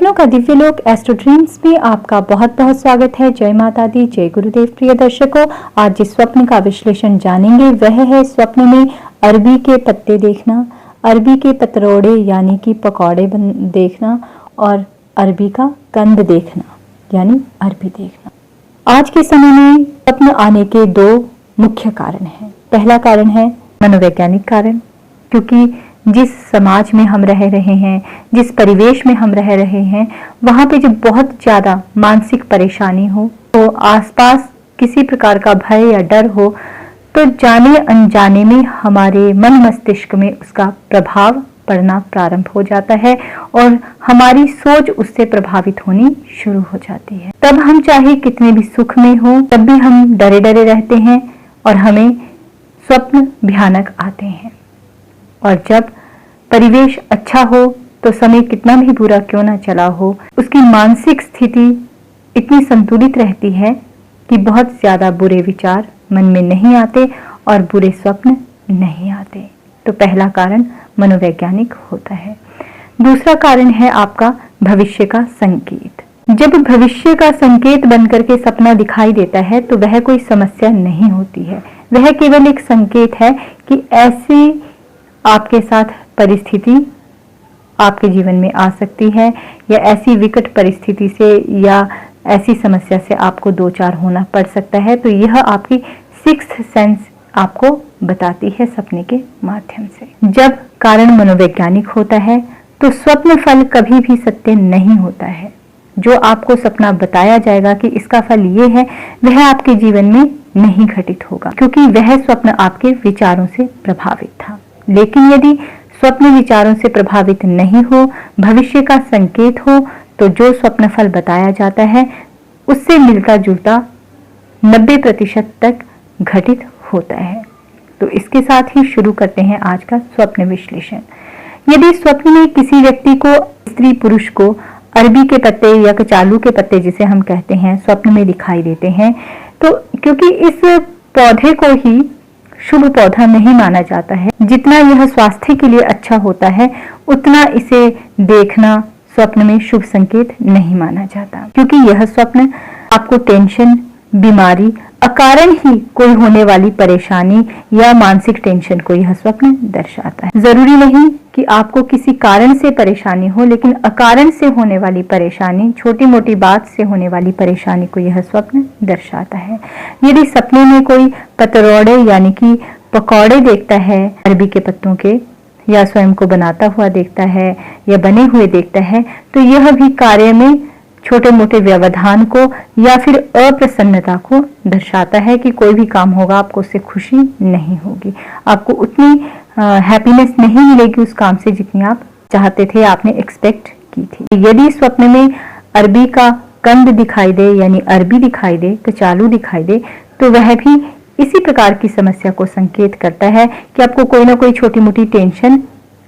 सपनों का दिव्य लोक एस्ट्रो ड्रीम्स में आपका बहुत बहुत स्वागत है। जय माता दी, जय गुरुदेव। प्रिय दर्शकों, आज जिस स्वप्न का विश्लेषण जानेंगे वह है स्वप्न में अरबी के पत्ते देखना, अरबी के पतरोड़े यानी कि पकौड़े देखना और अरबी का कंद देखना यानी अरबी देखना। आज के समय में स्वप्न आने के दो मुख्य कारण हैं। पहला कारण है मनोवैज्ञानिक कारण, क्योंकि जिस समाज में हम रह रहे हैं, जिस परिवेश में हम रह रहे हैं, वहां पे जब बहुत ज्यादा मानसिक परेशानी हो, तो आसपास किसी प्रकार का भय या डर हो, तो जाने अनजाने में हमारे मन मस्तिष्क में उसका प्रभाव पड़ना प्रारंभ हो जाता है और हमारी सोच उससे प्रभावित होनी शुरू हो जाती है। तब हम चाहे कितने भी सुख में हो, तब भी हम डरे डरे रहते हैं और हमें स्वप्न भयानक आते हैं। और जब परिवेश अच्छा हो तो समय कितना भी बुरा क्यों ना चला हो, उसकी मानसिक स्थिति इतनी संतुलित रहती है कि बहुत ज्यादा बुरे विचार मन में नहीं आते और बुरे स्वप्न नहीं आते। तो पहला कारण मनोवैज्ञानिक होता है। दूसरा कारण है आपका भविष्य का संकेत। जब भविष्य का संकेत बनकर के सपना दिखाई देता है तो वह कोई समस्या नहीं होती है, वह केवल एक संकेत है कि ऐसी आपके साथ परिस्थिति आपके जीवन में आ सकती है या ऐसी विकट परिस्थिति से या ऐसी समस्या से आपको दो चार होना पड़ सकता है। तो यह आपकी सिक्स्थ सेंस आपको बताती है सपने के माध्यम से। जब कारण मनोवैज्ञानिक होता है तो स्वप्न फल कभी भी सत्य नहीं होता है। जो आपको सपना बताया जाएगा कि इसका फल ये है, वह आपके जीवन में नहीं घटित होगा, क्योंकि वह स्वप्न आपके विचारों से प्रभावित था। लेकिन यदि स्वप्न विचारों से प्रभावित नहीं हो, भविष्य का संकेत हो, तो जो स्वप्न फल बताया जाता है उससे मिलता जुलता 90% तक घटित होता है। तो इसके साथ ही शुरू करते हैं आज का स्वप्न विश्लेषण। यदि स्वप्न में किसी व्यक्ति को, स्त्री पुरुष को अरबी के पत्ते या कचालू के पत्ते जिसे हम कहते हैं स्वप्न में दिखाई देते हैं, तो क्योंकि इस पौधे को ही शुभ पौधा नहीं माना जाता है, जितना यह स्वास्थ्य के लिए अच्छा होता है उतना इसे देखना स्वप्न में शुभ संकेत नहीं माना जाता, क्योंकि यह स्वप्न आपको टेंशन, बीमारी, अकारण ही कोई होने वाली परेशानी या मानसिक टेंशन को यह स्वप्न दर्शाता है। जरूरी नहीं कि आपको किसी कारण से परेशानी हो, लेकिन अकारण से होने वाली परेशानी, छोटी मोटी बात से होने वाली परेशानी को यह स्वप्न दर्शाता है। यदि सपने में कोई पतरोड़े यानी कि पकौड़े देखता है अरबी के पत्तों के, या स्वयं को बनाता हुआ देखता है या बने हुए देखता है, तो यह भी कार्य में छोटे मोटे व्यवधान को या फिर अप्रसन्नता को दर्शाता है कि कोई भी काम होगा आपको उससे खुशी नहीं होगी, आपको उतनी हैप्पीनेस नहीं मिलेगी उस काम से जितनी आप चाहते थे, आपने एक्सपेक्ट की थी। यदि स्वप्न में अरबी का कंद दिखाई दे यानी अरबी दिखाई दे, कचालू दिखाई दे, तो वह भी इसी प्रकार की समस्या को संकेत करता है कि आपको कोई ना कोई छोटी मोटी टेंशन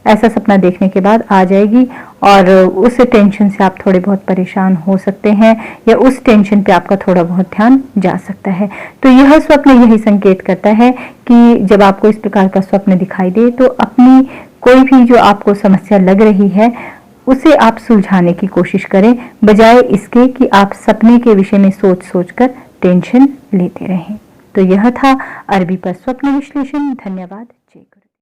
ऐसा सपना देखने के बाद आ जाएगी और उस टेंशन से आप थोड़े बहुत परेशान हो सकते हैं या उस टेंशन पे आपका थोड़ा बहुत ध्यान जा सकता है। तो यह स्वप्न यही संकेत करता है कि जब आपको इस प्रकार का स्वप्न दिखाई दे तो अपनी कोई भी जो आपको समस्या लग रही है उसे आप सुलझाने की कोशिश करें, बजाय इसके कि आप सपने के विषय में सोच सोचकर टेंशन लेते रहें। तो यह था अरबी पर स्वप्न विश्लेषण। धन्यवाद।